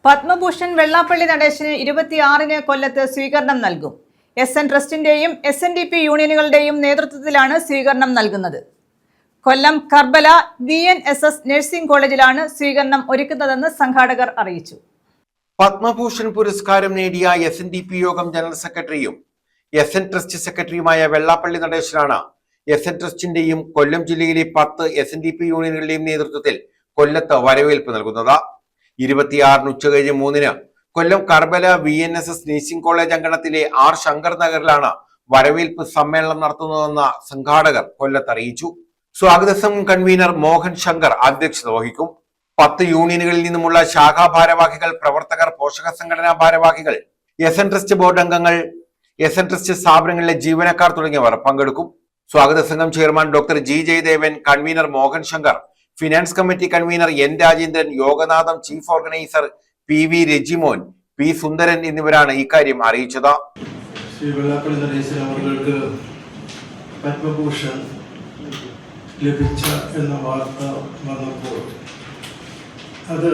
പത്മഭൂഷൺ വെള്ളാപ്പള്ളി നടേശന് 26-ന് കൊല്ലത്ത് സ്വീകരണം നൽകും. SN ട്രസ്റ്റിന്റെയും SNDP യൂണിയനുകളുടെയും നേതൃത്വത്തിലാണ് സ്വീകരണം നൽകുന്നത്. കൊല്ലം കർബല VNSS നഴ്സിംഗ് കോളേജിലാണ് സ്വീകരണം ഒരുക്കുന്നതെന്ന് സംഘാടകർ അറിയിച്ചു. പത്മഭൂഷൺ പുരസ്കാരം നേടിയ SNDP യോഗം ജനറൽ സെക്രട്ടറിയും SN ട്രസ്റ്റ് സെക്രട്ടറിയുമായ വെള്ളാപ്പള്ളി നടേശനാണ് SN ട്രസ്റ്റിന്റെയും കൊല്ലം ജില്ലയിലെ 10 SNDP യൂണിയനുകളുടെയും നേതൃത്വത്തിൽ കൊല്ലത്ത് വരവേൽപ്പ് നൽകുന്നത്. 26-ന് ഉച്ചകഴിഞ്ഞ് 3-ന് Kollam Karbala VNSS nursing college അങ്കണത്തിലെ R ശങ്കർ നഗറിലാണ് വരവേൽപ്പ് സമ്മേളനം നടത്തുന്നതെന്ന് സംഘാടകർ കൊല്ലത്ത് അറിയിച്ചു. സ്വാഗത സംഘം കൺവീനർ മോഹൻ ശങ്കർ അധ്യക്ഷത വഹിക്കും. 10 യൂണിയനുകളിൽ നിന്നുമുള്ള ശാഖാ ഭാരവാഹികൾ, പ്രവർത്തകർ, പോഷക സംഘടനാ ഭാരവാഹികൾ, SN ട്രസ്റ്റ് ബോർഡ് അംഗങ്ങൾ, SN ട്രസ്റ്റ് സ്ഥാപനങ്ങളിലെ ജീവനക്കാർ തുടങ്ങിയവർ പങ്കെടുക്കും. സ്വാഗത സംഘം chairman doctor G Jayadevan, convener Mohan Shankar, finance committee convener N Rajendran, Yoganadam chief organiser PV Rajimon, P Sundaran എന്നിവരാണ് ഇക്കാര്യം അറിയിച്ചത്. ശ്രീ വെള്ളാപ്പള്ളി നടേശൻ അവർക്ക് പത്മഭൂഷൺ ലഭിച്ച എന്ന വാർത്ത വന്നപ്പോൾ അത്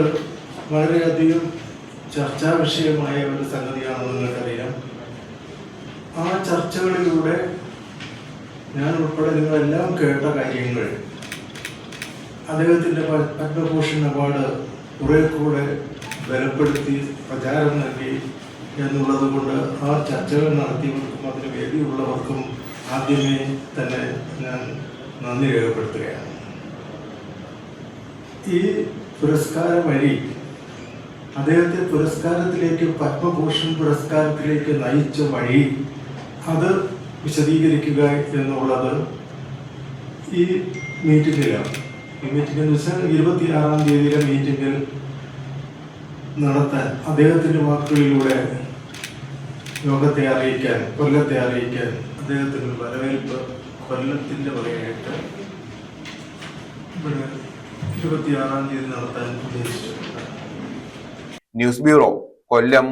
വളരെയധികം ചർച്ചാ വിഷയമായ ഒരു സംഗതിയാണെന്ന് നിങ്ങൾക്കറിയാം. ആ ചർച്ചകളിലൂടെ ഞാൻ ഉൾപ്പെടെ നിങ്ങളെല്ലാം കേട്ട കാര്യങ്ങൾ അദ്ദേഹത്തിൻ്റെ പത്മഭൂഷൺ അവാർഡ് കുറെ കൂടെ ബലപ്പെടുത്തി പ്രചാരം നൽകി എന്നുള്ളത് കൊണ്ട് ആ ചർച്ചകൾ നടത്തിയവർക്കും അതിന് വേദിയുള്ളവർക്കും ആദ്യമേ തന്നെ ഞാൻ നന്ദി രേഖപ്പെടുത്തുകയാണ്. ഈ പുരസ്കാരം വഴി അദ്ദേഹത്തെ പുരസ്കാരത്തിലേക്ക്, പത്മഭൂഷൺ പുരസ്കാരത്തിലേക്ക് നയിച്ച വഴി അത് വിശദീകരിക്കുക എന്നുള്ളത് ഈ മീറ്റിംഗിലാണ്. ഈ മീറ്റിംഗ് എന്ന് വെച്ചാൽ 26-ാം തീയതിയിലെ മീറ്റിംഗിൽ നടത്താൻ അദ്ദേഹത്തിൻ്റെ വാക്കുകളിലൂടെ യോഗത്തെ അറിയിക്കാൻ, കൊല്ലത്തെ അറിയിക്കാൻ അദ്ദേഹത്തിന് വരവേൽപ്പ് കൊല്ലത്തിൻ്റെ വകയായിട്ട് 26-ാം തീയതി നടത്താൻ ഉദ്ദേശിച്ചിട്ടുണ്ട്. ന്യൂസ് ബ്യൂറോ, കൊല്ലം.